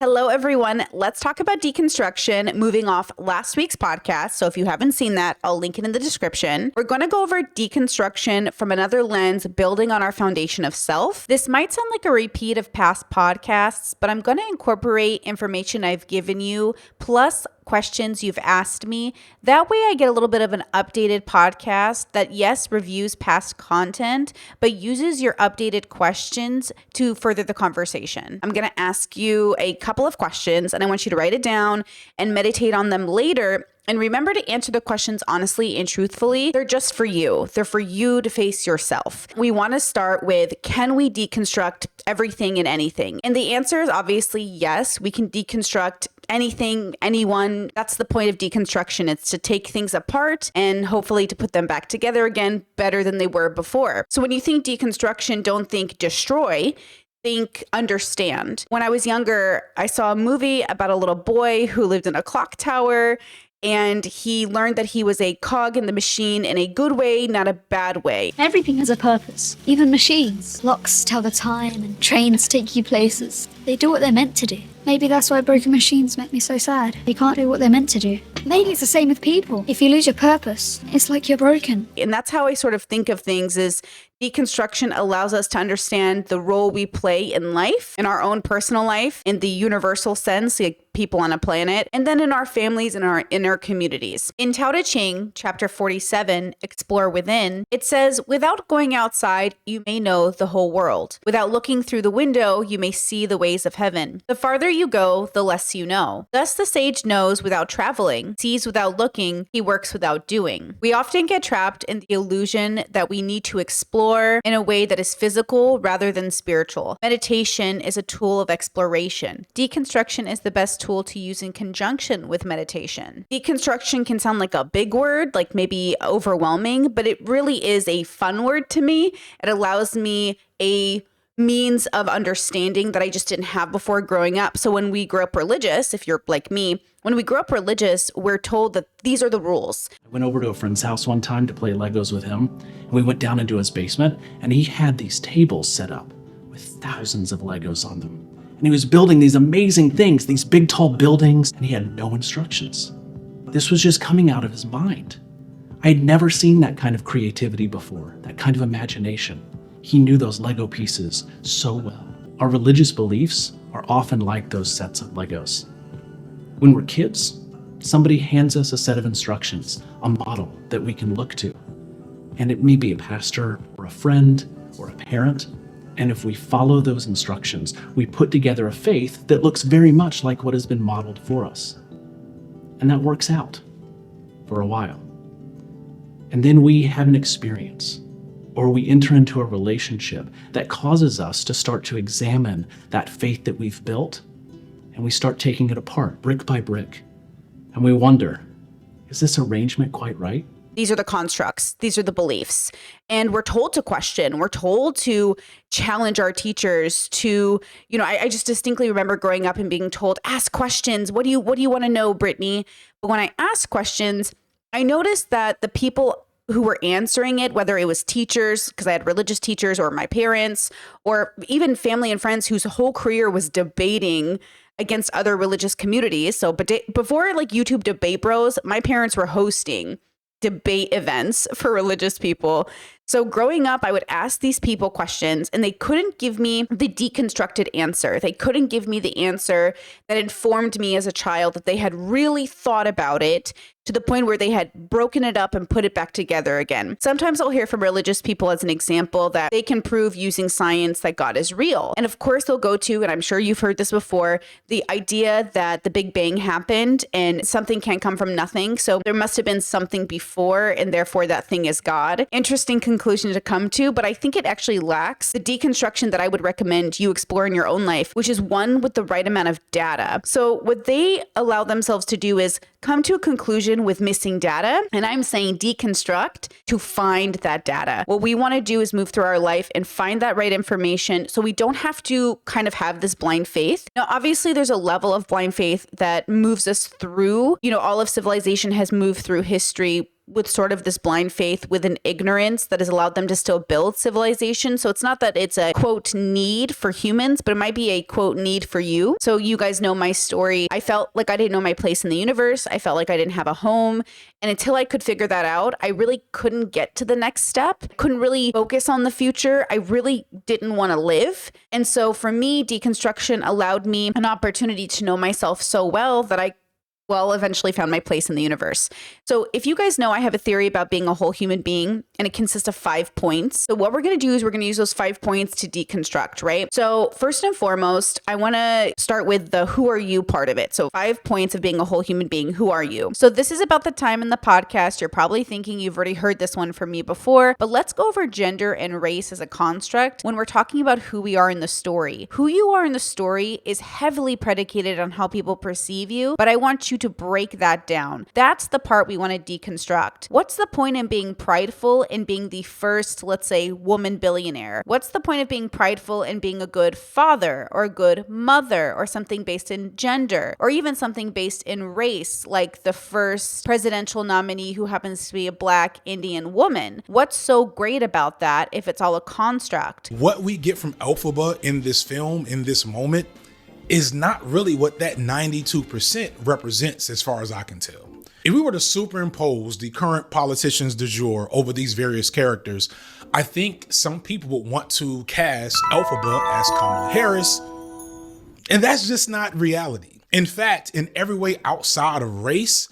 Hello, everyone. Let's talk about deconstruction, moving off last week's podcast. So if you haven't seen that, I'll link it in the description. We're going to go over deconstruction from another lens, building on our foundation of self. This might sound like a repeat of past podcasts, but I'm going to incorporate information I've given you, plus questions you've asked me. That way I get a little bit of an updated podcast that, yes, reviews past content, but uses your updated questions to further the conversation. I'm going to ask you a couple of questions and I want you to write it down and meditate on them later. And remember to answer the questions honestly and truthfully. They're just for you. They're for you to face yourself. We want to start with, can we deconstruct everything and anything? And the answer is obviously yes, we can deconstruct anything, anyone. That's the point of deconstruction. It's to take things apart and hopefully to put them back together again better than they were before. So when you think deconstruction, don't think destroy. Think understand. When I was younger, I saw a movie about a little boy who lived in a clock tower. And he learned that he was a cog in the machine in a good way, not a bad way. Everything has a purpose, even machines. Clocks tell the time and trains take you places. They do what they're meant to do. Maybe that's why broken machines make me so sad. They can't do what they're meant to do. Maybe it's the same with people. If you lose your purpose, it's like you're broken. And that's how I sort of think of things is deconstruction allows us to understand the role we play in life, in our own personal life, in the universal sense, like people on a planet, and then in our families and our inner communities. In Tao Te Ching, chapter 47, Explore Within, it says, without going outside, you may know the whole world. Without looking through the window, you may see the ways of heaven. The farther you go, the less you know. Thus the sage knows without traveling, sees without looking, he works without doing. We often get trapped in the illusion that we need to explore in a way that is physical rather than spiritual. Meditation is a tool of exploration. Deconstruction is the best tool to use in conjunction with meditation. Deconstruction can sound like a big word, like maybe overwhelming, but it really is a fun word to me. It allows me a means of understanding that I just didn't have before growing up. So when we grow up religious, if you're like me, when we grow up religious, we're told that these are the rules. I went over to a friend's house one time to play Legos with him, and we went down into his basement, and he had these tables set up with thousands of Legos on them. And he was building these amazing things, these big, tall buildings, and he had no instructions. This was just coming out of his mind. I had never seen that kind of creativity before, that kind of imagination. He knew those Lego pieces so well. Our religious beliefs are often like those sets of Legos. When we're kids, somebody hands us a set of instructions, a model that we can look to. And it may be a pastor or a friend or a parent. And if we follow those instructions, we put together a faith that looks very much like what has been modeled for us. And that works out for a while. And then we have an experience, or we enter into a relationship that causes us to start to examine that faith that we've built, and we start taking it apart brick by brick. And we wonder, is this arrangement quite right? These are the constructs. These are the beliefs. And we're told to question. We're told to challenge our teachers to, I just distinctly remember growing up and being told, ask questions. What do you want to know, Brittany? But when I asked questions, I noticed that the people who were answering it, whether it was teachers, because I had religious teachers, or my parents, or even family and friends whose whole career was debating against other religious communities. So before like YouTube Debate Bros, my parents were hosting debate events for religious people. So growing up, I would ask these people questions and they couldn't give me the deconstructed answer. They couldn't give me the answer that informed me as a child that they had really thought about it to the point where they had broken it up and put it back together again. Sometimes I'll hear from religious people as an example that they can prove using science that God is real. And of course they'll go to, and I'm sure you've heard this before, the idea that the Big Bang happened and something can't come from nothing. So there must have been something before and therefore that thing is God. Interesting conclusion to come to, but I think it actually lacks the deconstruction that I would recommend you explore in your own life, which is one with the right amount of data. So what they allow themselves to do is come to a conclusion with missing data, and I'm saying deconstruct to find that data. What we want to do is move through our life and find that right information so we don't have to kind of have this blind faith. Now, obviously, there's a level of blind faith that moves us through. All of civilization has moved through history with sort of this blind faith, with an ignorance that has allowed them to still build civilization. So it's not that it's a quote need for humans, but it might be a quote need for you. So you guys know my story. I felt like I didn't know my place in the universe. I felt like I didn't have a home. And until I could figure that out, I really couldn't get to the next step, couldn't really focus on the future. I really didn't want to live. And so for me, deconstruction allowed me an opportunity to know myself so well that I eventually found my place in the universe. So if you guys know, I have a theory about being a whole human being, and it consists of 5 points. So what we're going to do is we're going to use those 5 points to deconstruct, right? So first and foremost, I want to start with the who are you part of it. So 5 points of being a whole human being. Who are you? So this is about the time in the podcast. You're probably thinking you've already heard this one from me before, but let's go over gender and race as a construct when we're talking about who we are in the story. Who you are in the story is heavily predicated on how people perceive you, but I want you to break that down. That's the part we want to deconstruct. What's the point in being prideful in being the first, let's say, woman billionaire? What's the point of being prideful in being a good father or a good mother or something based in gender or even something based in race, like the first presidential nominee who happens to be a Black Indian woman? What's so great about that if it's all a construct? What we get from Elphaba in this film, in this moment, is not really what that 92% represents as far as I can tell. If we were to superimpose the current politicians du jour over these various characters, I think some people would want to cast Elphaba as Kamala Harris, and that's just not reality. In fact, in every way outside of race,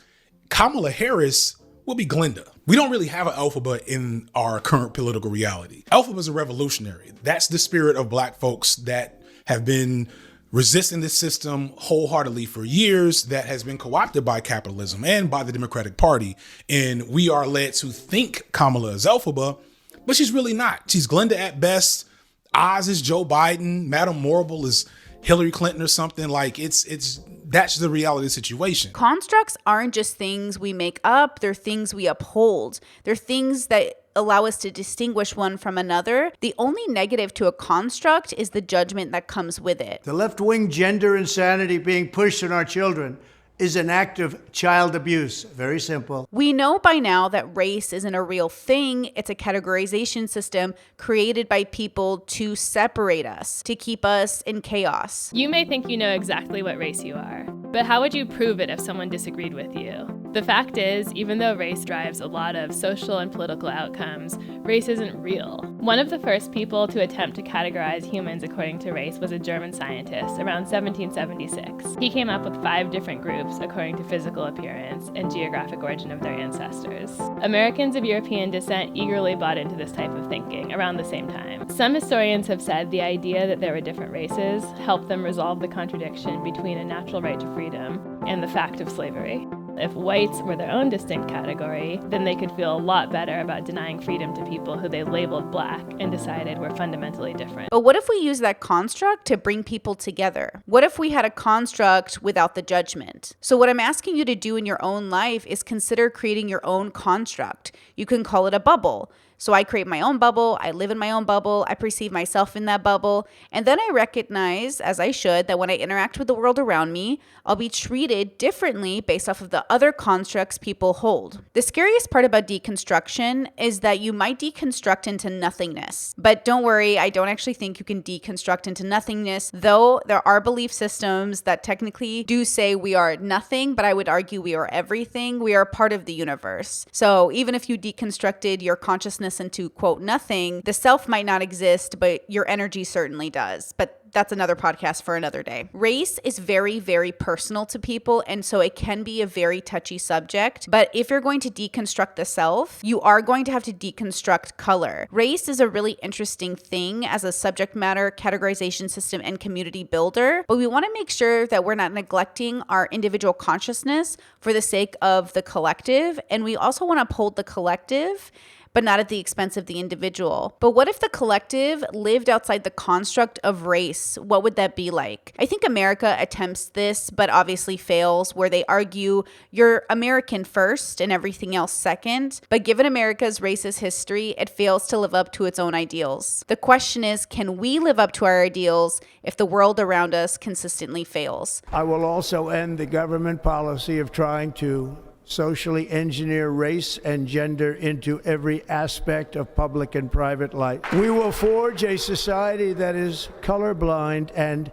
Kamala Harris will be Glinda. We don't really have an Elphaba in our current political reality. Elphaba is a revolutionary. That's the spirit of Black folks that have been resisting this system wholeheartedly for years, that has been co-opted by capitalism and by the Democratic Party. And we are led to think Kamala is Elphaba, but she's really not. She's Glinda at best. Oz is Joe Biden. Madame Morrible is Hillary Clinton or something. Like that's the reality situation. Constructs aren't just things we make up. They're things we uphold. They're things that allow us to distinguish one from another. The only negative to a construct is the judgment that comes with it. The left-wing gender insanity being pushed on our children is an act of child abuse. Very simple. We know by now that race isn't a real thing. It's a categorization system created by people to separate us, to keep us in chaos. You may think you know exactly what race you are, but how would you prove it if someone disagreed with you? The fact is, even though race drives a lot of social and political outcomes, race isn't real. One of the first people to attempt to categorize humans according to race was a German scientist around 1776. He came up with 5 different groups according to physical appearance and geographic origin of their ancestors. Americans of European descent eagerly bought into this type of thinking around the same time. Some historians have said the idea that there were different races helped them resolve the contradiction between a natural right to freedom and the fact of slavery. If whites were their own distinct category, then they could feel a lot better about denying freedom to people who they labeled Black and decided were fundamentally different. But what if we use that construct to bring people together? What if we had a construct without the judgment? So what I'm asking you to do in your own life is consider creating your own construct. You can call it a bubble. So I create my own bubble, I live in my own bubble, I perceive myself in that bubble, and then I recognize, as I should, that when I interact with the world around me, I'll be treated differently based off of the other constructs people hold. The scariest part about deconstruction is that you might deconstruct into nothingness. But don't worry, I don't actually think you can deconstruct into nothingness, though there are belief systems that technically do say we are nothing, but I would argue we are everything. We are part of the universe. So even if you deconstructed your consciousness into, quote, nothing, the self might not exist, but your energy certainly does. But that's another podcast for another day. Race is very, very personal to people, and so it can be a very touchy subject. But if you're going to deconstruct the self, you are going to have to deconstruct color. Race is a really interesting thing as a subject matter, categorization system, and community builder, but we want to make sure that we're not neglecting our individual consciousness for the sake of the collective, and we also want to uphold the collective but not at the expense of the individual. But what if the collective lived outside the construct of race? What would that be like? I think America attempts this, but obviously fails, where they argue you're American first and everything else second. But given America's racist history, it fails to live up to its own ideals. The question is, can we live up to our ideals if the world around us consistently fails? I will also end the government policy of trying to socially engineer race and gender into every aspect of public and private life. We will forge a society that is colorblind and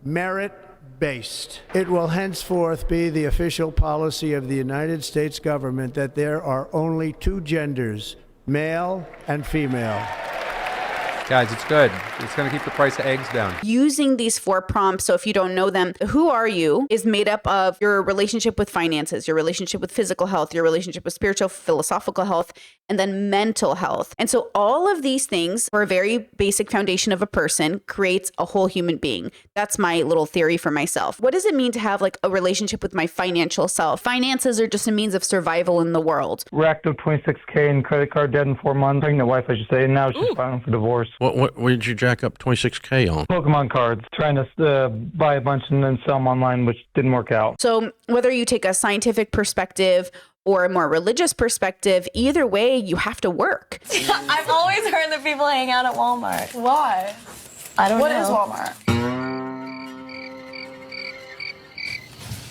merit-based. It will henceforth be the official policy of the United States government that there are only two genders, male and female. Guys, it's good. It's going to keep the price of eggs down. Using these 4 prompts, so if you don't know them, who are you is made up of your relationship with finances, your relationship with physical health, your relationship with spiritual, philosophical health, and then mental health. And so all of these things, for a very basic foundation of a person, creates a whole human being. That's my little theory for myself. What does it mean to have like a relationship with my financial self? Finances are just a means of survival in the world. Racked up $26K in credit card debt in 4 months. Pregnant wife, I should say, and now she's filing for divorce. What did you jack up $26K on? Pokemon cards. Trying to buy a bunch and then sell them online, which didn't work out. So whether you take a scientific perspective or a more religious perspective, either way, you have to work. I've always heard that people hang out at Walmart. Why? I don't know. What is Walmart?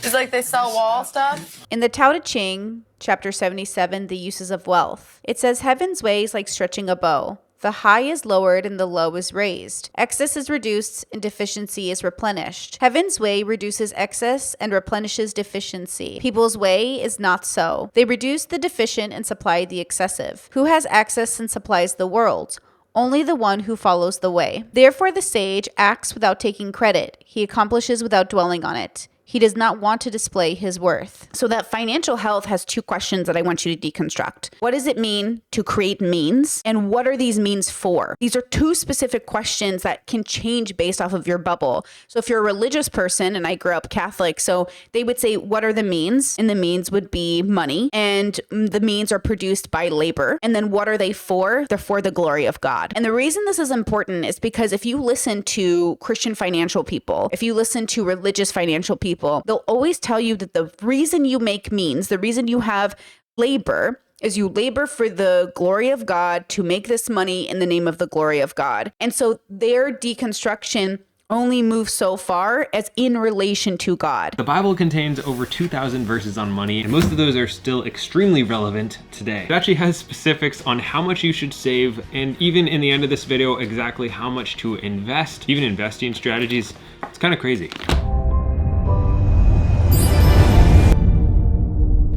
It's like they sell wall stuff? In the Tao Te Ching, chapter 77, The Uses of Wealth, it says, heaven's way is like stretching a bow. The high is lowered and the low is raised. Excess is reduced and deficiency is replenished. Heaven's way reduces excess and replenishes deficiency. People's way is not so. They reduce the deficient and supply the excessive. Who has access and supplies the world? Only the one who follows the way. Therefore, the sage acts without taking credit. He accomplishes without dwelling on it. He does not want to display his worth. So that financial health has 2 questions that I want you to deconstruct. What does it mean to create means? And what are these means for? These are 2 specific questions that can change based off of your bubble. So if you're a religious person, and I grew up Catholic, so they would say, what are the means? And the means would be money. And the means are produced by labor. And then what are they for? They're for the glory of God. And the reason this is important is because if you listen to Christian financial people, if you listen to religious financial people, they'll always tell you that the reason you make means, the reason you have labor, is you labor for the glory of God to make this money in the name of the glory of God. And so their deconstruction only moves so far as in relation to God. The Bible contains over 2,000 verses on money, and most of those are still extremely relevant today. It actually has specifics on how much you should save, and even in the end of this video, exactly how much to invest, even investing strategies. It's kind of crazy.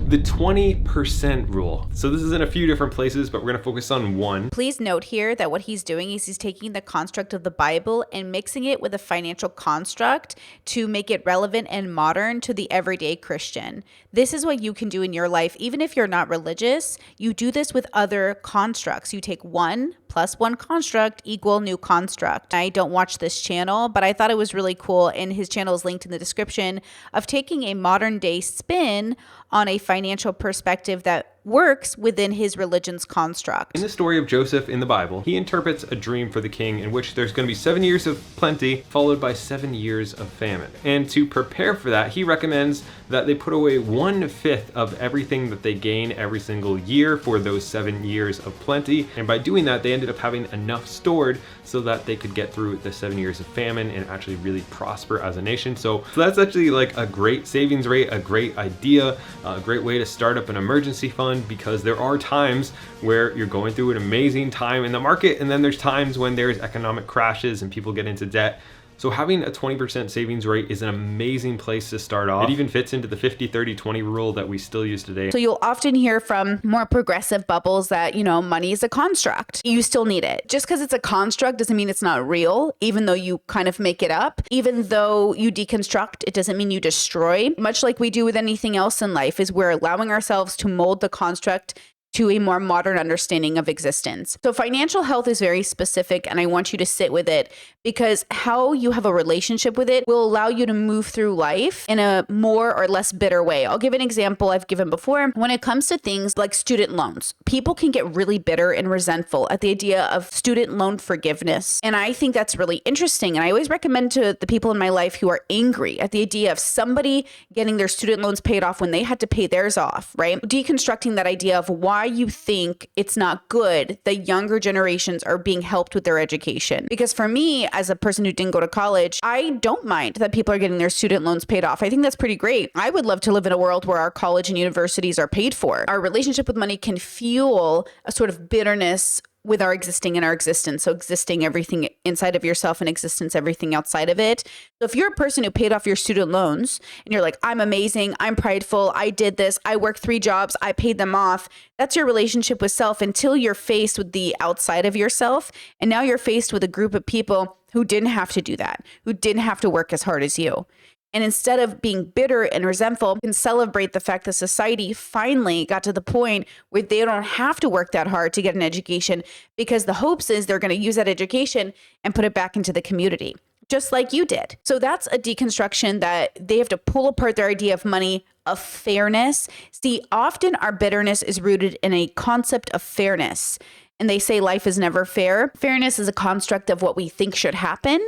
The 20% rule. So this is in a few different places, but we're going to focus on one. Please note here that what he's doing is he's taking the construct of the Bible and mixing it with a financial construct to make it relevant and modern to the everyday Christian. This is what you can do in your life. Even if you're not religious, you do this with other constructs. You take 1 plus 1 construct equal new construct. I don't watch this channel, but I thought it was really cool, and his channel is linked in the description, of taking a modern day spin on a financial perspective that works within his religion's construct. In the story of Joseph in the Bible, he interprets a dream for the king in which there's going to be 7 years of plenty followed by 7 years of famine. And to prepare for that, he recommends that they put away 1/5 of everything that they gain every single year for those 7 years of plenty. And by doing that, they ended up having enough stored so that they could get through the 7 years of famine and actually really prosper as a nation. So that's actually like a great savings rate, a great idea, a great way to start up an emergency fund, because there are times where you're going through an amazing time in the market, and then there's times when there's economic crashes and people get into debt. So having a 20% savings rate is an amazing place to start off. It even fits into the 50-30-20 rule that we still use today. So you'll often hear from more progressive bubbles that, money is a construct. You still need it. Just because it's a construct doesn't mean it's not real, even though you kind of make it up. Even though you deconstruct, it doesn't mean you destroy. Much like we do with anything else in life, is we're allowing ourselves to mold the construct to a more modern understanding of existence. So financial health is very specific, and I want you to sit with it because how you have a relationship with it will allow you to move through life in a more or less bitter way. I'll give an example I've given before. When it comes to things like student loans, people can get really bitter and resentful at the idea of student loan forgiveness. And I think that's really interesting. And I always recommend to the people in my life who are angry at the idea of somebody getting their student loans paid off when they had to pay theirs off, right? Deconstructing that idea of why you think it's not good that younger generations are being helped with their education. Because for me, as a person who didn't go to college, I don't mind that people are getting their student loans paid off. I think that's pretty great. I would love to live in a world where our college and universities are paid for. Our relationship with money can fuel a sort of bitterness with our existing and our existence. So existing everything inside of yourself and existence everything outside of it. So if you're a person who paid off your student loans and you're like, I'm amazing, I'm prideful, I did this, I worked 3 jobs, I paid them off. That's your relationship with self until you're faced with the outside of yourself. And now you're faced with a group of people who didn't have to do that, who didn't have to work as hard as you. And instead of being bitter and resentful, you can celebrate the fact that society finally got to the point where they don't have to work that hard to get an education, because the hopes is they're going to use that education and put it back into the community, just like you did. So that's a deconstruction that they have to pull apart their idea of money, of fairness. See, often our bitterness is rooted in a concept of fairness. And they say life is never fair. Fairness is a construct of what we think should happen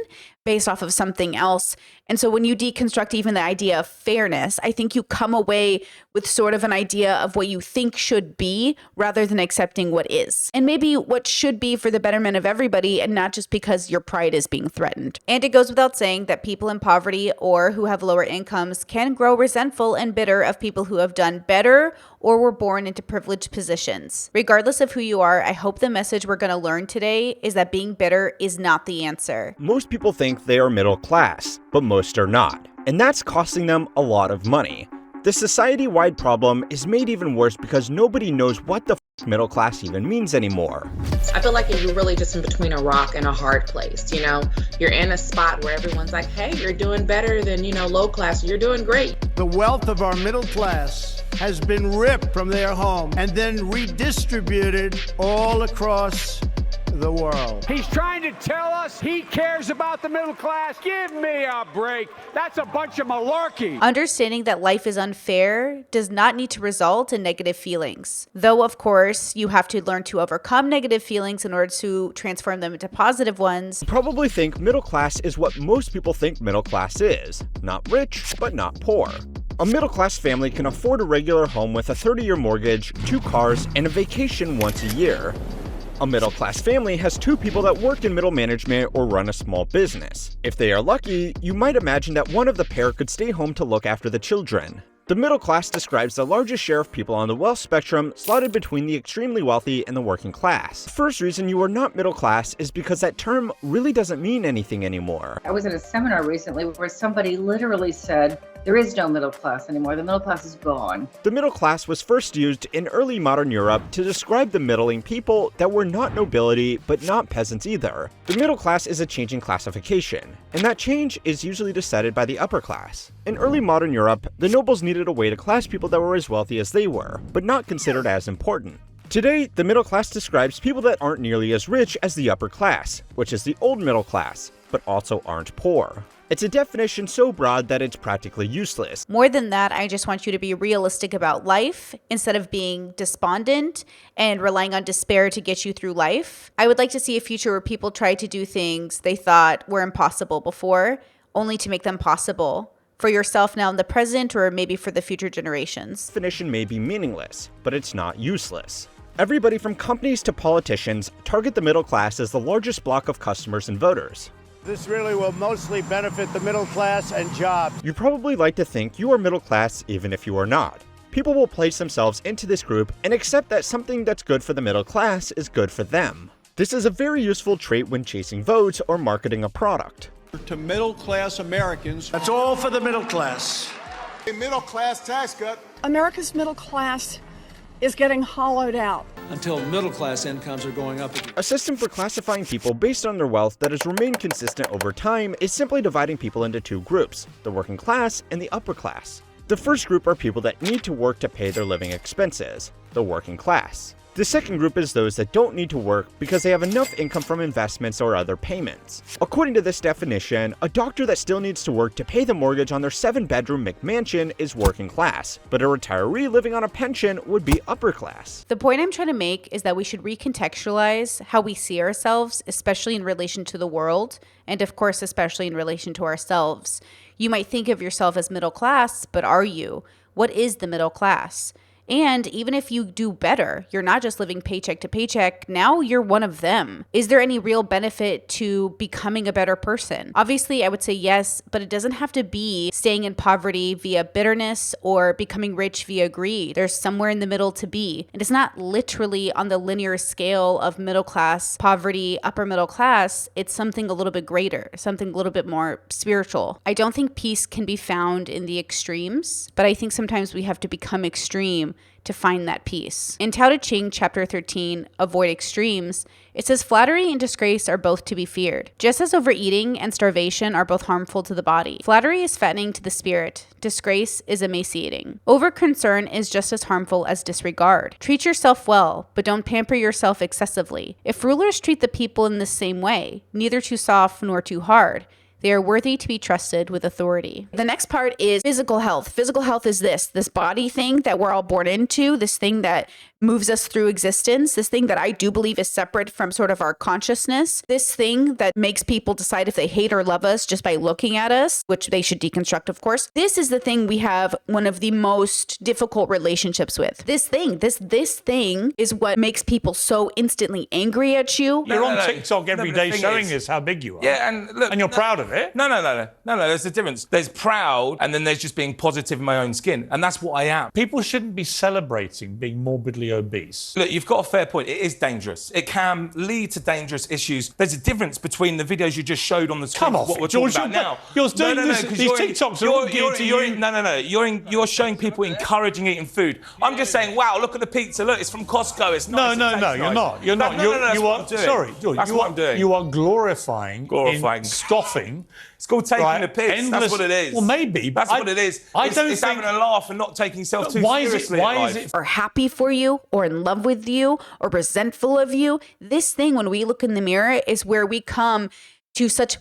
based off of something else. And so when you deconstruct even the idea of fairness, I think you come away with sort of an idea of what you think should be rather than accepting what is. And maybe what should be for the betterment of everybody and not just because your pride is being threatened. And it goes without saying that people in poverty or who have lower incomes can grow resentful and bitter of people who have done better or were born into privileged positions. Regardless of who you are, I hope the message we're going to learn today is that being bitter is not the answer. Most people think they are middle class, but most are not, and that's costing them a lot of money. The society-wide problem is made even worse because nobody knows what the middle class even means anymore. I feel like you're really just in between a rock and a hard place, you know? You're in a spot where everyone's like, hey, you're doing better than, low class, you're doing great. The wealth of our middle class has been ripped from their home and then redistributed all across the world. He's trying to tell us he cares about the middle class. Give me a break. That's a bunch of malarkey. Understanding that life is unfair does not need to result in negative feelings. Though, of course, you have to learn to overcome negative feelings in order to transform them into positive ones. You probably think middle class is what most people think middle class is. Not rich, but not poor. A middle-class family can afford a regular home with a 30-year mortgage, 2 cars, and a vacation once a year. A middle-class family has 2 people that work in middle management or run a small business. If they are lucky, you might imagine that one of the pair could stay home to look after the children. The middle class describes the largest share of people on the wealth spectrum slotted between the extremely wealthy and the working class. The first reason you are not middle class is because that term really doesn't mean anything anymore. I was at a seminar recently where somebody literally said, there is no middle class anymore. The middle class is gone. The middle class was first used in early modern Europe to describe the middling people that were not nobility, but not peasants either. The middle class is a changing classification, and that change is usually decided by the upper class. In early modern Europe, the nobles needed a way to class people that were as wealthy as they were, but not considered as important. Today, the middle class describes people that aren't nearly as rich as the upper class, which is the old middle class, but also aren't poor. It's a definition so broad that it's practically useless. More than that, I just want you to be realistic about life instead of being despondent and relying on despair to get you through life. I would like to see a future where people try to do things they thought were impossible before, only to make them possible for yourself now in the present or maybe for the future generations. Definition may be meaningless, but it's not useless. Everybody from companies to politicians target the middle class as the largest block of customers and voters. This really will mostly benefit the middle class and jobs. You probably like to think you are middle class even if you are not. People will place themselves into this group and accept that something that's good for the middle class is good for them. This is a very useful trait when chasing votes or marketing a product. To middle class Americans, that's all for the middle class. A middle class tax cut. America's middle class is getting hollowed out. Until middle class incomes are going up. A system for classifying people based on their wealth that has remained consistent over time is simply dividing people into 2 groups, the working class and the upper class. The first group are people that need to work to pay their living expenses, the working class. The second group is those that don't need to work because they have enough income from investments or other payments. According to this definition, a doctor that still needs to work to pay the mortgage on their 7-bedroom McMansion is working class, but a retiree living on a pension would be upper class. The point I'm trying to make is that we should recontextualize how we see ourselves, especially in relation to the world, and of course, especially in relation to ourselves. You might think of yourself as middle class, but are you? What is the middle class? And even if you do better, you're not just living paycheck to paycheck, now you're one of them. Is there any real benefit to becoming a better person? Obviously, I would say yes, but it doesn't have to be staying in poverty via bitterness or becoming rich via greed. There's somewhere in the middle to be. And it's not literally on the linear scale of middle class, poverty, upper middle class. It's something a little bit greater, something a little bit more spiritual. I don't think peace can be found in the extremes, but I think sometimes we have to become extreme to find that peace. In Tao Te Ching, chapter 13, Avoid Extremes, it says flattery and disgrace are both to be feared. Just as overeating and starvation are both harmful to the body. Flattery is fattening to the spirit. Disgrace is emaciating. Over-concern is just as harmful as disregard. Treat yourself well, but don't pamper yourself excessively. If rulers treat the people in the same way, neither too soft nor too hard, they are worthy to be trusted with authority. The next part is physical health. Physical health is this body thing that we're all born into, this thing that moves us through existence, this thing that I do believe is separate from sort of our consciousness, this thing that makes people decide if they hate or love us just by looking at us, which they should deconstruct, of course. This is the thing we have one of the most difficult relationships with. This thing is what makes people so instantly angry at you. You're on TikTok every day showing us how big you are. Yeah, and look, and you're proud of it. No, there's a difference. There's proud, and then there's just being positive in my own skin, and that's what I am. People shouldn't be celebrating being morbidly obese. Look, you've got a fair point. It is dangerous. It can lead to dangerous issues. There's a difference between the videos you just showed on the screen. Come off, what we're George, talking about now. You're doing these TikToks are all geared to you. You're showing people encouraging eating food. I'm just saying, wow, look at the pizza. Look, it's from Costco. It's nice. No, you're not. You're not. You are. Sorry, George. That's what I'm doing. You are glorifying scoffing. It's called taking the piss. That's what it is. Well, maybe. That's what it is. It's having a laugh and not taking yourself too seriously. Why is it? Or happy for you, or in love with you, or resentful of you. This thing, when we look in the mirror, is where we come to such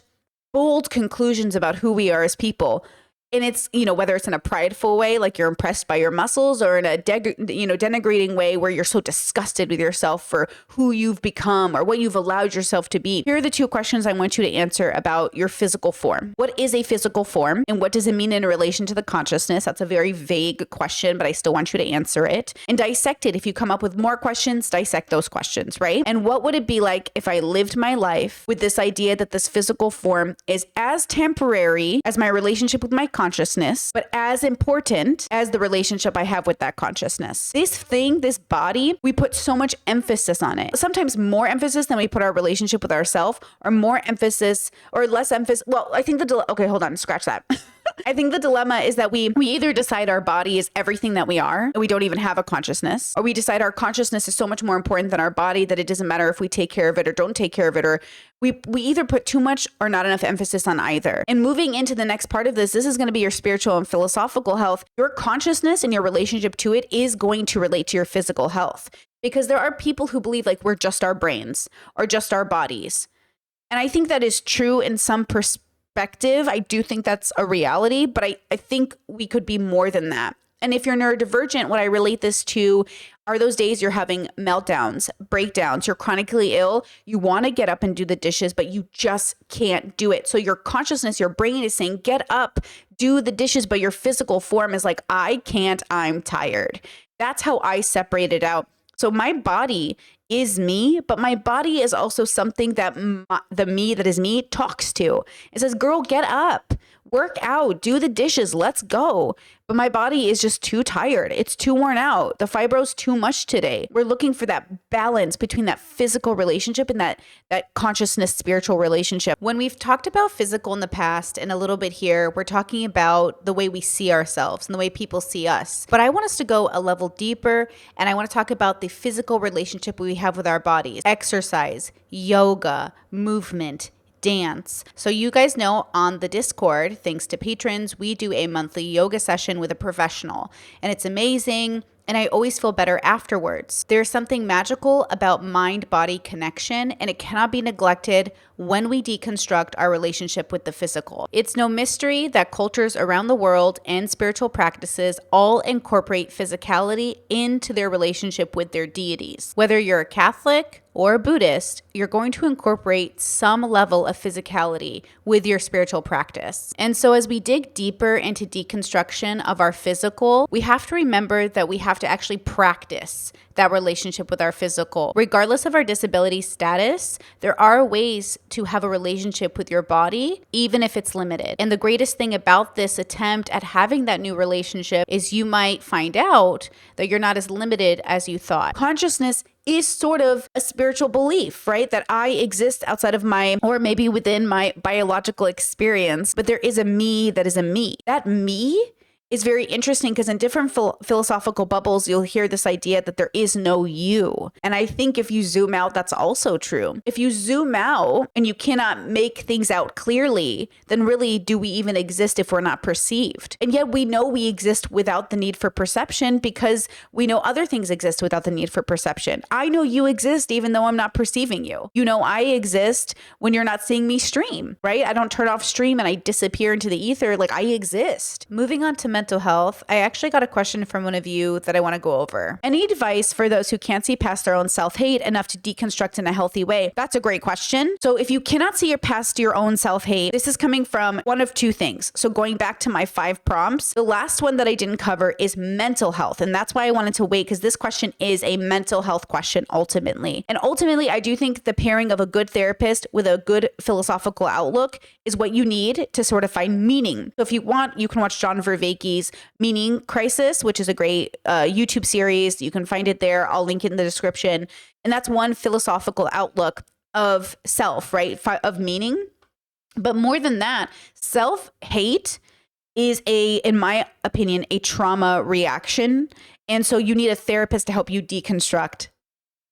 bold conclusions about who we are as people. And it's, whether it's in a prideful way, like you're impressed by your muscles, or in a denigrating way where you're so disgusted with yourself for who you've become or what you've allowed yourself to be. Here are the two questions I want you to answer about your physical form. What is a physical form, and what does it mean in relation to the consciousness? That's a very vague question, but I still want you to answer it. And dissect it. If you come up with more questions, dissect those questions, right? And what would it be like if I lived my life with this idea that this physical form is as temporary as my relationship with my consciousness, but as important as the relationship I have with that consciousness. This thing, this body, we put so much emphasis on it. Sometimes more emphasis than we put our relationship with ourselves, or more emphasis or less emphasis. Well, I think okay, hold on, scratch that. I think the dilemma is that we either decide our body is everything that we are, and we don't even have a consciousness, or we decide our consciousness is so much more important than our body that it doesn't matter if we take care of it or don't take care of it, or we either put too much or not enough emphasis on either. And moving into the next part of this is going to be your spiritual and philosophical health. Your consciousness and your relationship to it is going to relate to your physical health, because there are people who believe like we're just our brains or just our bodies. And I think that is true in some perspective. I do think that's a reality, but I think we could be more than that. And if you're neurodivergent, what I relate this to are those days you're having meltdowns, breakdowns, you're chronically ill, you want to get up and do the dishes, but you just can't do it. So your consciousness, your brain is saying, get up, do the dishes, but your physical form is like, I can't, I'm tired. That's how I separate it out. So my body is me, but my body is also something that the me that is me talks to. It says, girl, get up, work out, do the dishes, let's go. But my body is just too tired. It's too worn out. The fibro's too much today. We're looking for that balance between that physical relationship and that consciousness spiritual relationship. When we've talked about physical in the past and a little bit here, we're talking about the way we see ourselves and the way people see us. But I want us to go a level deeper, and I want to talk about the physical relationship we have with our bodies. Exercise, yoga, movement, dance. So you guys know on the Discord, thanks to patrons, we do a monthly yoga session with a professional, and it's amazing. And I always feel better afterwards. There's something magical about mind-body connection, and it cannot be neglected when we deconstruct our relationship with the physical. It's no mystery that cultures around the world and spiritual practices all incorporate physicality into their relationship with their deities. Whether you're a Catholic or a Buddhist, you're going to incorporate some level of physicality with your spiritual practice. And so as we dig deeper into deconstruction of our physical, we have to remember that we have to actually practice that relationship with our physical. Regardless of our disability status, there are ways to have a relationship with your body, even if it's limited. And the greatest thing about this attempt at having that new relationship is you might find out that you're not as limited as you thought. Consciousness is sort of a spiritual belief, right? That I exist outside of my, or maybe within my biological experience, but there is a me that is a me. That me is very interesting because in different philosophical bubbles, you'll hear this idea that there is no you. And I think if you zoom out, that's also true. If you zoom out and you cannot make things out clearly, then really do we even exist if we're not perceived? And yet we know we exist without the need for perception because we know other things exist without the need for perception. I know you exist even though I'm not perceiving you. You know I exist when you're not seeing me stream, right? I don't turn off stream and I disappear into the ether. Like I exist. Moving on to mental health, I actually got a question from one of you that I want to go over. Any advice for those who can't see past their own self-hate enough to deconstruct in a healthy way? That's a great question. So if you cannot see past your own self-hate, this is coming from one of two things. So going back to my 5 prompts, the last one that I didn't cover is mental health. And that's why I wanted to wait because this question is a mental health question ultimately. And ultimately, I do think the pairing of a good therapist with a good philosophical outlook is what you need to sort of find meaning. So if you want, you can watch John Vervaeke's Meaning Crisis, which is a great YouTube series. You can find it there. I'll link it in the description. And that's one philosophical outlook of self, right? Of meaning. But more than that, self-hate is in my opinion, a trauma reaction. And so you need a therapist to help you deconstruct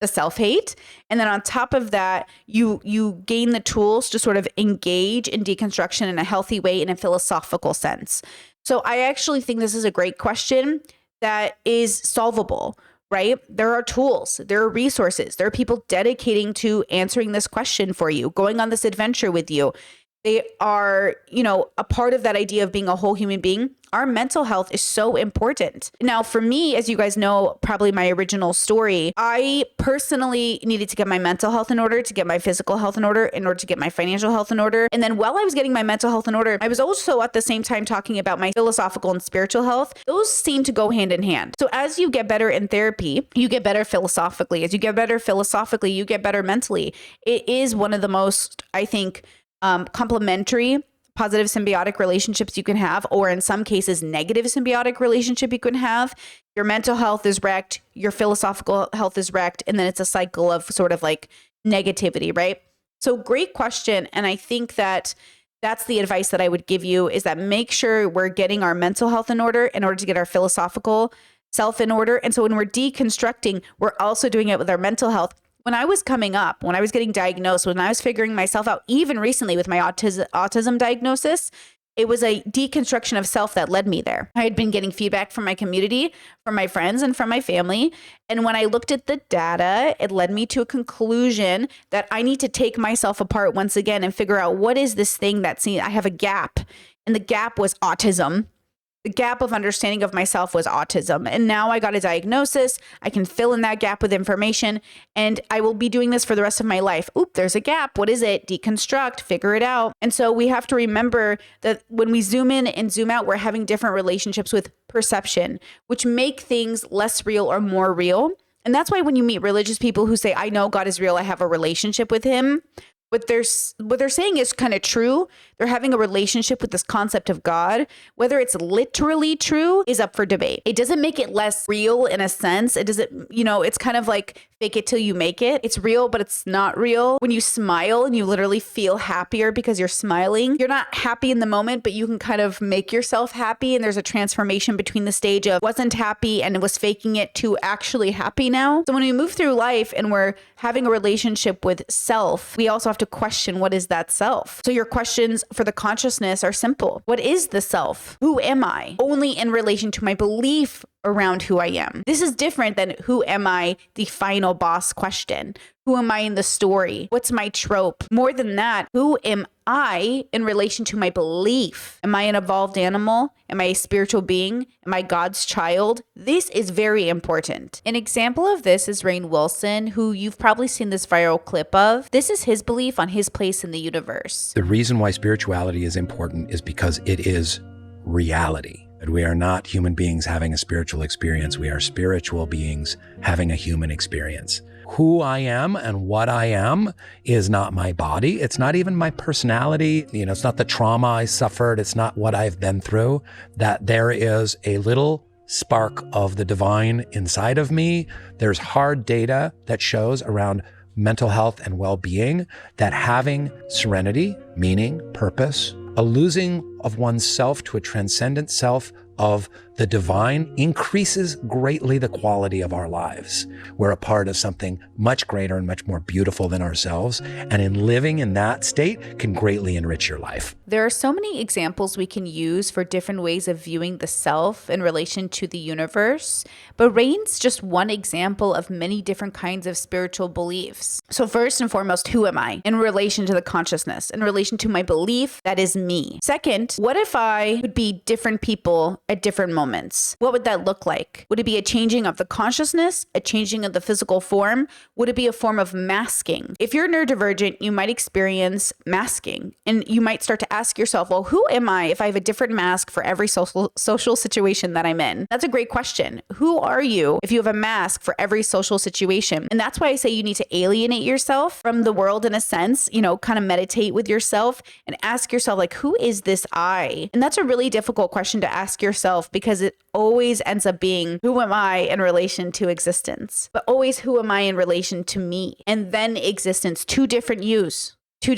the self-hate. And then on top of that, you gain the tools to sort of engage in deconstruction in a healthy way in a philosophical sense. So I actually think this is a great question that is solvable, right? There are tools, there are resources, there are people dedicating to answering this question for you, going on this adventure with you. They are, a part of that idea of being a whole human being. Our mental health is so important. Now, for me, as you guys know, probably my original story, I personally needed to get my mental health in order, to get my physical health in order to get my financial health in order. And then while I was getting my mental health in order, I was also at the same time talking about my philosophical and spiritual health. Those seem to go hand in hand. So as you get better in therapy, you get better philosophically. As you get better philosophically, you get better mentally. It is one of the most, I think, complementary, positive symbiotic relationships you can have, or in some cases, negative symbiotic relationship you can have. Your mental health is wrecked, your philosophical health is wrecked, and then it's a cycle of sort of like negativity, right? So great question. And I think that that's the advice that I would give you is that make sure we're getting our mental health in order to get our philosophical self in order. And so when we're deconstructing, we're also doing it with our mental health. When I was coming up, when I was getting diagnosed, when I was figuring myself out, even recently with my autism diagnosis, it was a deconstruction of self that led me there. I had been getting feedback from my community, from my friends, and from my family. And when I looked at the data, it led me to a conclusion that I need to take myself apart once again and figure out what is this thing I have a gap. And the gap was autism. The gap of understanding of myself was autism. And now I got a diagnosis. I can fill in that gap with information, and I will be doing this for the rest of my life. Oop, there's a gap. What is it? Deconstruct, figure it out. And so we have to remember that when we zoom in and zoom out, we're having different relationships with perception, which make things less real or more real. And that's why when you meet religious people who say, I know God is real, I have a relationship with him, what they're saying is kind of true. They're having a relationship with this concept of God. Whether it's literally true is up for debate. It doesn't make it less real in a sense. It doesn't, it's kind of like fake it till you make it. It's real, but it's not real. When you smile and you literally feel happier because you're smiling, you're not happy in the moment, but you can kind of make yourself happy. And there's a transformation between the stage of wasn't happy and was faking it to actually happy now. So when we move through life and we're having a relationship with self, we also have to question, what is that self? So your questions for the consciousness are simple. What is the self? Who am I? Only in relation to my belief around who I am. This is different than who am I, the final boss question. Who am I in the story? What's my trope? More than that, who am I in relation to my belief? Am I an evolved animal? Am I a spiritual being? Am I God's child? This is very important. An example of this is Rainn Wilson, who you've probably seen this viral clip of. This is his belief on his place in the universe. The reason why spirituality is important is because it is reality. We are not human beings having a spiritual experience. We are spiritual beings having a human experience. Who I am and what I am is not my body. It's not even my personality. It's not the trauma I suffered. It's not what I've been through. That there is a little spark of the divine inside of me. There's hard data that shows around mental health and well-being that having serenity, meaning, purpose, a losing of oneself to a transcendent self of the divine increases greatly the quality of our lives. We're a part of something much greater and much more beautiful than ourselves. And in living in that state can greatly enrich your life. There are so many examples we can use for different ways of viewing the self in relation to the universe, but Rainn's just one example of many different kinds of spiritual beliefs. So first and foremost, who am I in relation to the consciousness, in relation to my belief that is me? Second, what if I would be different people at different moments? What would that look like? Would it be a changing of the consciousness, a changing of the physical form? Would it be a form of masking? If you're neurodivergent, you might experience masking, and you might start to ask yourself, well, who am I if I have a different mask for every social situation that I'm in? That's a great question. Who are you if you have a mask for every social situation? And that's why I say you need to alienate yourself from the world in a sense, kind of meditate with yourself and ask yourself, like, who is this I? And that's a really difficult question to ask yourself because it always ends up being, who am I in relation to existence? But always, who am I in relation to me? And then existence, two different yous. So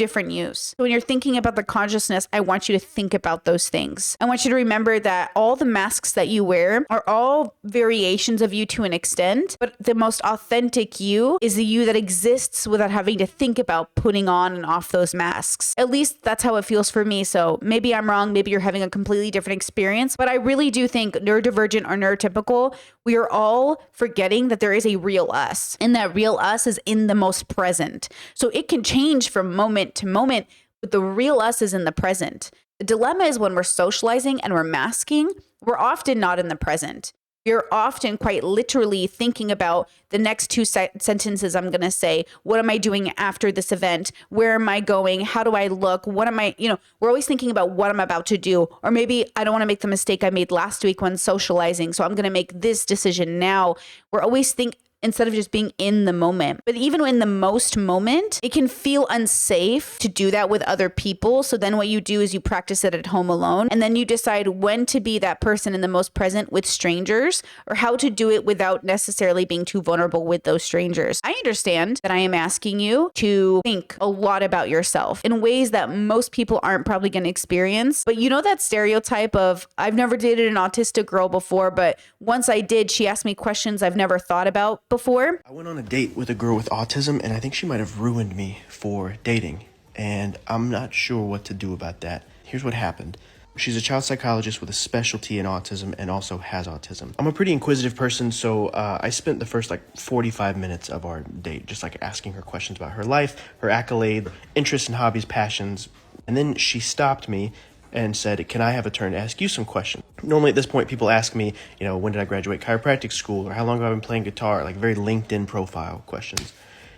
when you're thinking about the consciousness, I want you to think about those things. I want you to remember that all the masks that you wear are all variations of you to an extent, but the most authentic you is the you that exists without having to think about putting on and off those masks. At least that's how it feels for me. So maybe I'm wrong. Maybe you're having a completely different experience, but I really do think neurodivergent or neurotypical, we are all forgetting that there is a real us, and that real us is in the most present. So it can change from moment to moment, but the real us is in the present. The dilemma is when we're socializing and we're masking, we're often not in the present. You're often quite literally thinking about the next two sentences I'm going to say. What am I doing after this event? Where am I going? How do I look? What am I, we're always thinking about what I'm about to do. Or maybe I don't want to make the mistake I made last week when socializing, so I'm going to make this decision now. We're always instead of just being in the moment. But even in the most moment, it can feel unsafe to do that with other people. So then what you do is you practice it at home alone, and then you decide when to be that person in the most present with strangers, or how to do it without necessarily being too vulnerable with those strangers. I understand that I am asking you to think a lot about yourself in ways that most people aren't probably going to experience. But that stereotype of, I've never dated an autistic girl before, but once I did, she asked me questions I've never thought about before. I went on a date with a girl with autism, and I think she might have ruined me for dating, and I'm not sure what to do about that. Here's what happened. She's a child psychologist with a specialty in autism and also has autism. I'm a pretty inquisitive person, so I spent the first 45 minutes of our date just asking her questions about her life, her accolade, interests and hobbies, passions, and then she stopped me and said, can I have a turn to ask you some questions? Normally at this point, people ask me, when did I graduate chiropractic school, or how long have I been playing guitar, very LinkedIn profile questions.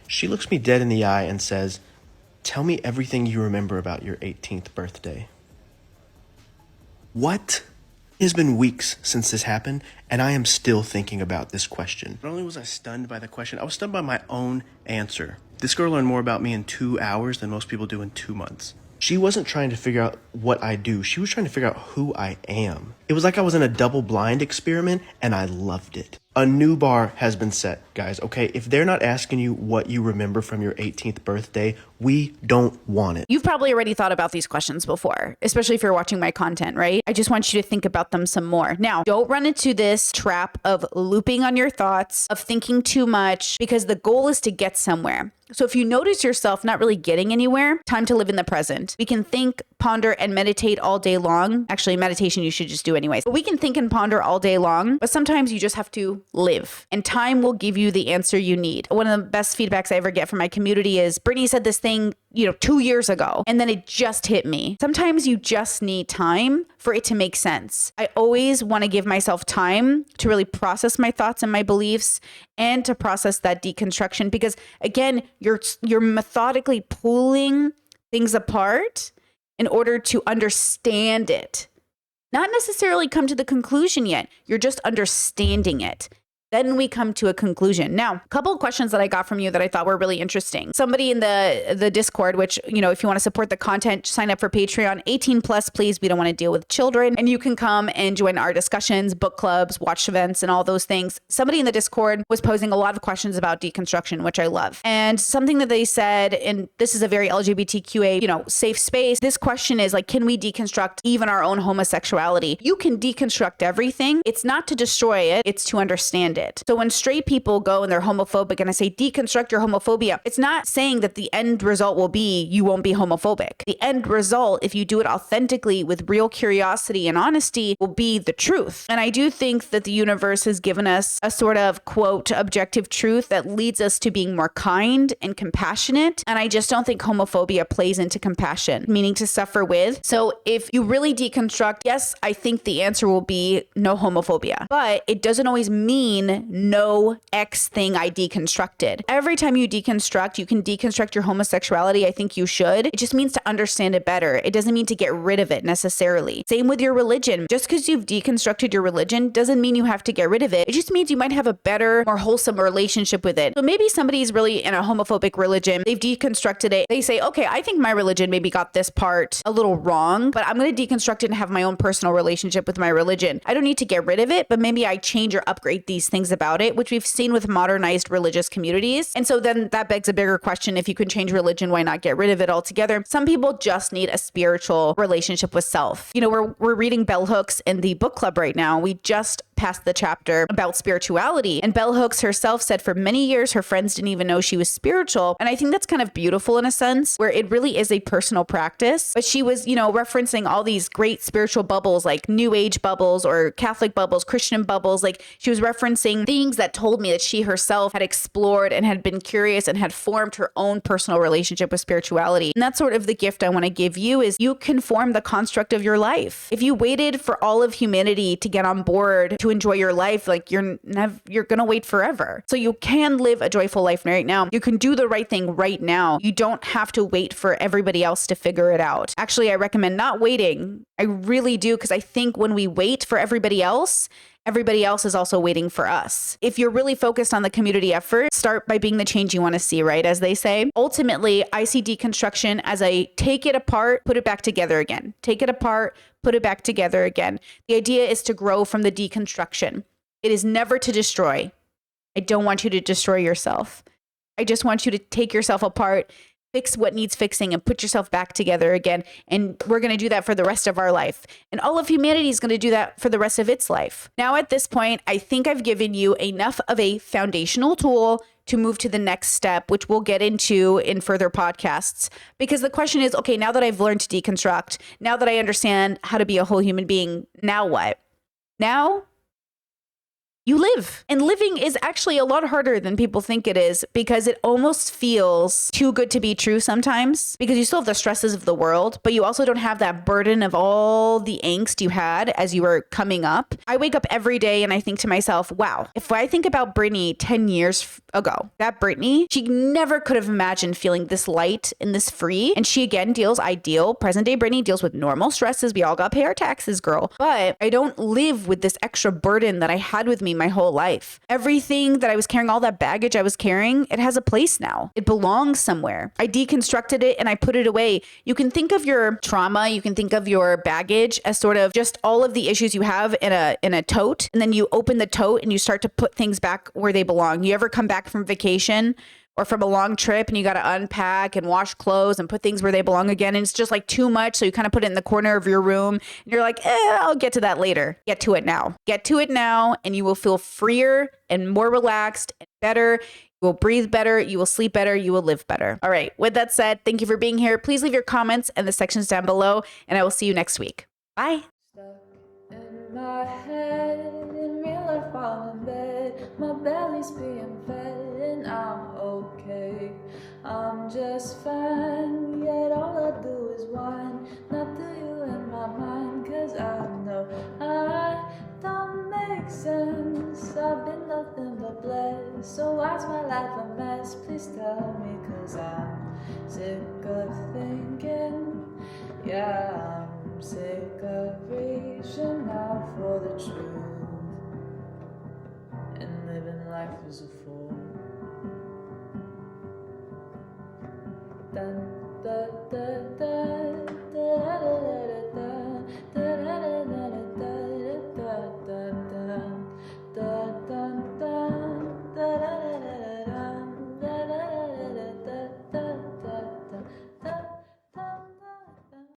She looks me dead in the eye and says, tell me everything you remember about your 18th birthday. What? It has been weeks since this happened, and I am still thinking about this question. Not only was I stunned by the question, I was stunned by my own answer. This girl learned more about me in 2 hours than most people do in 2 months. She wasn't trying to figure out what I do. She was trying to figure out who I am. It was like I was in a double-blind experiment, and I loved it. A new bar has been set, guys, okay? If they're not asking you what you remember from your 18th birthday, we don't want it. You've probably already thought about these questions before, especially if you're watching my content, right? I just want you to think about them some more. Now, don't run into this trap of looping on your thoughts, of thinking too much, because the goal is to get somewhere. So if you notice yourself not really getting anywhere, time to live in the present. We can think, ponder, and meditate all day long. Actually, meditation you should just do anyways. But we can think and ponder all day long, but sometimes you just have to live. And time will give you the answer you need. One of the best feedbacks I ever get from my community is, Brittany said this thing, 2 years ago, and then it just hit me. Sometimes you just need time for it to make sense. I always want to give myself time to really process my thoughts and my beliefs and to process that deconstruction, because again, you're methodically pulling things apart in order to understand it. Not necessarily come to the conclusion yet. You're just understanding it. Then we come to a conclusion. Now, a couple of questions that I got from you that I thought were really interesting. Somebody in the Discord, which, if you want to support the content, sign up for Patreon. 18 plus, please. We don't want to deal with children. And you can come and join our discussions, book clubs, watch events, and all those things. Somebody in the Discord was posing a lot of questions about deconstruction, which I love. And something that they said, and this is a very LGBTQA, safe space. This question is like, can we deconstruct even our own homosexuality? You can deconstruct everything. It's not to destroy it. It's to understand it. So when straight people go and they're homophobic and I say deconstruct your homophobia, it's not saying that the end result will be you won't be homophobic. The end result, if you do it authentically with real curiosity and honesty, will be the truth. And I do think that the universe has given us a sort of, quote, objective truth that leads us to being more kind and compassionate. And I just don't think homophobia plays into compassion, meaning to suffer with. So if you really deconstruct, yes, I think the answer will be no homophobia, but it doesn't always mean no X thing I deconstructed. Every time you deconstruct, you can deconstruct your homosexuality. I think you should. It just means to understand it better. It doesn't mean to get rid of it necessarily. Same with your religion. Just because you've deconstructed your religion doesn't mean you have to get rid of it. It just means you might have a better, more wholesome relationship with it. So maybe somebody's really in a homophobic religion. They've deconstructed it. They say, okay, I think my religion maybe got this part a little wrong, but I'm going to deconstruct it and have my own personal relationship with my religion. I don't need to get rid of it, but maybe I change or upgrade these things about it, which we've seen with modernized religious communities. And so then that begs a bigger question. If you can change religion, why not get rid of it altogether? Some people just need a spiritual relationship with self. We're reading Bell Hooks in the book club right now. We just passed the chapter about spirituality. And Bell Hooks herself said for many years, her friends didn't even know she was spiritual. And I think that's kind of beautiful in a sense, where it really is a personal practice. But she was, referencing all these great spiritual bubbles, like New Age bubbles or Catholic bubbles, Christian bubbles. Like she was referencing things that told me that she herself had explored and had been curious and had formed her own personal relationship with spirituality. And that's sort of the gift I want to give you, is you can form the construct of your life. If you waited for all of humanity to get on board to enjoy your life, like you're going to wait forever. So you can live a joyful life right now. You can do the right thing right now. You don't have to wait for everybody else to figure it out. Actually, I recommend not waiting. I really do, because I think when we wait for everybody else is also waiting for us. If you're really focused on the community effort, start by being the change you want to see, right? As they say, ultimately, I see deconstruction as a take it apart, put it back together again. Take it apart, put it back together again. The idea is to grow from the deconstruction. It is never to destroy. I don't want you to destroy yourself. I just want you to take yourself apart, fix what needs fixing, and put yourself back together again. And we're going to do that for the rest of our life. And all of humanity is going to do that for the rest of its life. Now, at this point, I think I've given you enough of a foundational tool to move to the next step, which we'll get into in further podcasts. Because the question is, okay, now that I've learned to deconstruct, now that I understand how to be a whole human being, now what? Now you live. And living is actually a lot harder than people think it is, because it almost feels too good to be true sometimes, because you still have the stresses of the world, but you also don't have that burden of all the angst you had as you were coming up. I wake up every day and I think to myself, wow, if I think about Brittany 10 years ago, that Brittany, she never could have imagined feeling this light and this free. And she again present day Brittany deals with normal stresses. We all got to pay our taxes, girl. But I don't live with this extra burden that I had with me my whole life. Everything that I was carrying, all that baggage I was carrying, it has a place now. It belongs somewhere. I deconstructed it and I put it away. You can think of your trauma, you can think of your baggage as sort of just all of the issues you have in a tote, and then you open the tote and you start to put things back where they belong. You ever come back from vacation or from a long trip and you got to unpack and wash clothes and put things where they belong again, and it's just like too much, so you kind of put it in the corner of your room and you're like, I'll get to that later. Get to it now. Get to it now, and you will feel freer and more relaxed and better. You will breathe better, you will sleep better, you will live better. All right, with that said, thank you for being here. Please leave your comments in the sections down below, and I will see you next week. Bye. In my head, in real life I'm in bed, my belly's being fed and I'm okay. I'm just fine, yet all I do is whine, not to you in my mind, cause I know I don't make sense. I've been nothing but blessed, so why's my life a mess? Please tell me, cause I'm sick of thinking, yeah, I'm sick of reaching out for the truth and living life as a fool.